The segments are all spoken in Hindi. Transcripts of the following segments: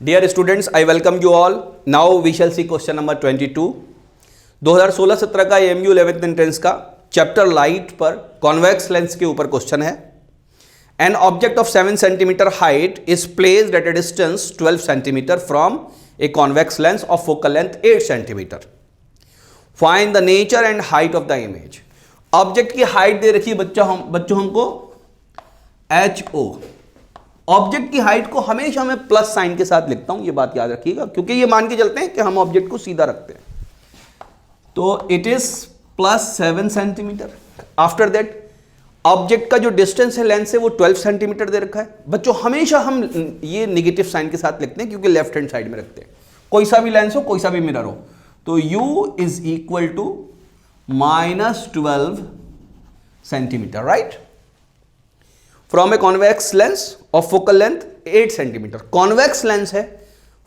Dear students, I welcome you all. Now we shall see question number 22. 2016-17 का AMU 11th एंट्रेंस का चैप्टर लाइट पर कॉन्वेक्स लेंस के ऊपर क्वेश्चन है. An object of 7 cm height is placed at a distance 12 cm from a convex lens of focal length 8 cm. Find the nature and height of the image. Object की हाइट दे रखी है बच्चों हमको HO. ऑब्जेक्ट की हाइट को हमेशा मैं प्लस साइन के साथ लिखता हूं, ये बात याद रखिएगा, क्योंकि ये मान के चलते हैं कि हम ऑब्जेक्ट को सीधा रखते हैं. तो it is plus 7 centimetre. After that object का जो डिस्टेंस है लेंस से वो 12 सेंटीमीटर दे रखा है. बच्चों हमेशा हम ये नेगेटिव साइन के साथ लिखते हैं क्योंकि लेफ्ट हैंड साइड में रखते हैं. कोई सा भी लेंस हो, कोई सा भी मिरर हो, तो u is equal to -12 centimetre, right, from a convex lens of focal length 8 centimetre. Convex lens है,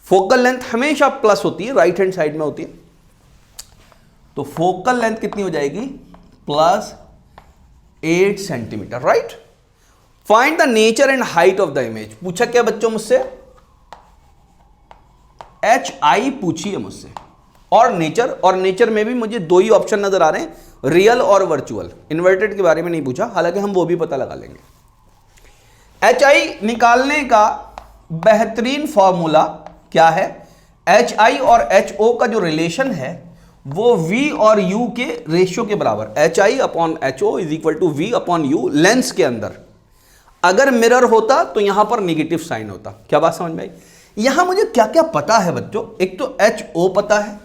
फोकल लेंथ हमेशा प्लस होती है, राइट हैंड साइड में होती है. तो फोकल लेंथ कितनी हो जाएगी? Plus 8 centimetre, right. Find the nature and height of the image. पूछा क्या बच्चों मुझसे? HI पूछी है मुझसे, और नेचर में भी मुझे दो ही ऑप्शन नजर आ रहे हैं, रियल और वर्चुअल. इन्वर्टेड के बारे में नहीं पूछा, हालांकि हम वो भी पता लगा लेंगे. HI निकालने का बेहतरीन फॉर्मूला क्या है? HI और HO का जो रिलेशन है वो V और U के रेशियो के बराबर. HI upon HO is equal to V upon U. Lens के अंदर अगर मिरर होता तो यहां पर नेगेटिव साइन होता. क्या बात समझ में आई? यहां मुझे क्या क्या पता है बच्चों? एक तो HO पता है,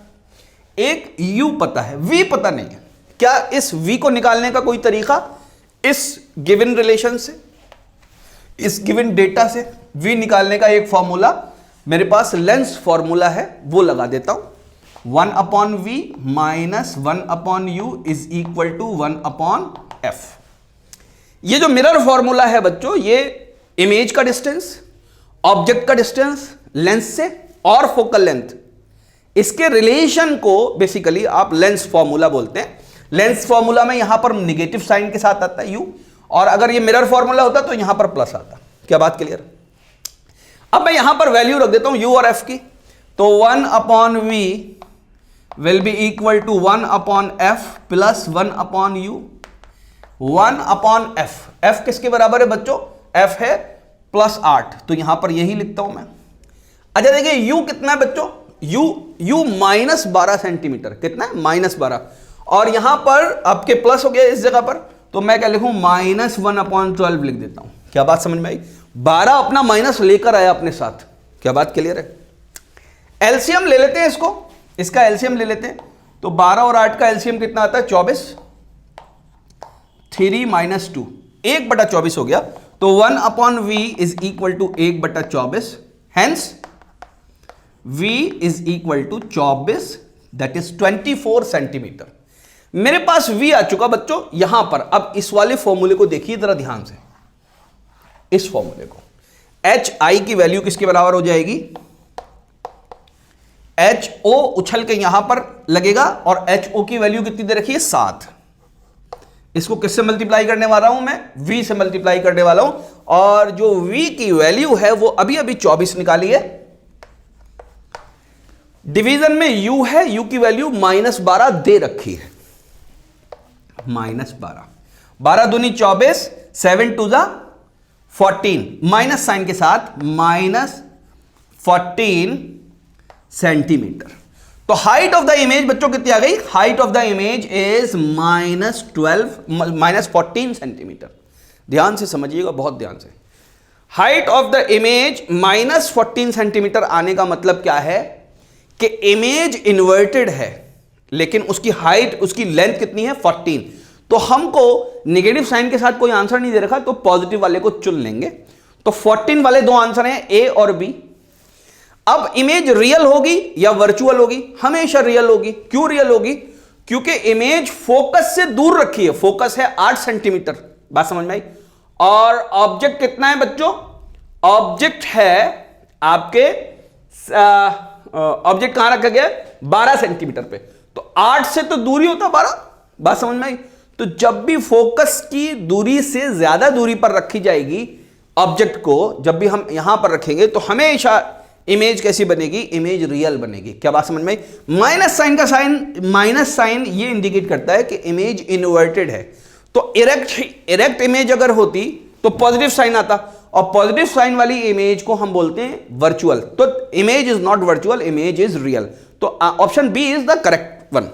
एक U पता है, V पता नहीं है. क्या इस V को निकालने का कोई तरीका? इस गिवन रिलेशन से, इस गिवन डेटा से V निकालने का एक फॉर्मूला मेरे पास लेंस फॉर्मूला है, वो लगा देता हूं. 1 upon V minus 1 upon U is equal to 1 upon F. ये जो मिरर फॉर्मूला है बच्चों, ये इमेज का डिस्टेंस, ऑब्जेक्ट का डिस्टेंस लेंस से और फोकल लेंथ, इसके रिलेशन को बेसिकली आप लेंस फॉर्मूला बोलते हैं. लेंस फॉर्मूला में यहां पर निगेटिव साइन के साथ आता है U, और अगर ये मिरर फॉर्मूला होता तो यहां पर प्लस आता. क्या बात क्लियर? अब मैं यहां पर वैल्यू रख देता हूं U और F की. तो 1 upon V will be equal to 1 upon F plus 1 upon U. 1 upon F. F किसके बराबर है बच्चों? F है प्लस 8, तो यहां पर यही लिखता हूं मैं. अच्छा देखिए U कितना है बच्चों? U minus 12 centimetre. कितना है? -12. और यहां पर आपके प्लस हो गया इस जगह पर, तो मैं क्या लिखूं? -1 अपॉन 12 लिख देता हूं. क्या बात समझ में आई? 12 अपना माइनस लेकर आया अपने साथ. क्या बात क्लियर है? एलसीएम ले लेते हैं इसका एलसीएम ले लेते हैं. तो 12 और 8 का एलसीएम कितना आता है? 24. 3 माइनस 2 1/24 हो गया. तो 1 upon V is equal to 1/24. Hence V is equal to 24, that is 24 centimetre. मेरे पास V आ चुका बच्चों यहां पर. अब इस वाले फॉर्मूले को देखिए जरा ध्यान से. इस फॉर्मूले को HI की वैल्यू किसके बराबर हो जाएगी? HO उछल के यहां पर लगेगा, और HO की वैल्यू कितनी दे रखी है? 7. इसको किससे मल्टीप्लाई करने वाला हूं मैं? V से मल्टीप्लाई करने वाला हूं. और जो V की वैल्यू है वो अभी 24 निकाली है. डिवीजन में U है, U की वैल्यू -12 दे रखी है. -12. 12 दूनी 24, 7 टू जा 14, माइनस साइन के साथ -14 सेंटीमीटर. तो हाइट ऑफ द इमेज बच्चों कितनी आ गई? Height of the image is -14 centimetre. ध्यान से समझिएगा, बहुत ध्यान से. Height of the image -14 centimetre आने का मतलब क्या है? कि इमेज इन्वर्टेड है, लेकिन उसकी हाइट, उसकी लेंथ कितनी है? 14. तो हमको नेगेटिव साइन के साथ कोई आंसर नहीं दे रखा, तो पॉजिटिव वाले को चुन लेंगे. तो 14 वाले दो आंसर हैं, A और B. अब इमेज रियल होगी या वर्चुअल होगी? हमेशा रियल होगी. क्यों रियल होगी? क्योंकि इमेज फोकस से दूर रखी है. फोकस है 8 सेंटीमीटर. बात समझ में आई? और ऑब्जेक्ट कितना है बच्चों? ऑब्जेक्ट है आपके ऑब्जेक्ट कहां रखा गया? 12 सेंटीमीटर पे. तो 8 से तो दूरी होता 12. बात समझ में आई? तो जब भी फोकस की दूरी से ज्यादा दूरी पर रखी जाएगी ऑब्जेक्ट को, जब भी हम यहां पर रखेंगे, तो हमेशा इमेज कैसी बनेगी, इमेज रियल बनेगी। क्या बात समझ में आई? माइनस साइन का साइन, माइनस साइन ये इंडिकेट करता है कि इमेज इन्वर्टेड है। तो इरेक्ट इमेज अगर होती तो पॉजिटिव साइन आता, और पॉजिटिव साइन वाली इमेज को हम बोलते हैं वर्चुअल। तो image is not virtual, image is real. तो option B is the correct one.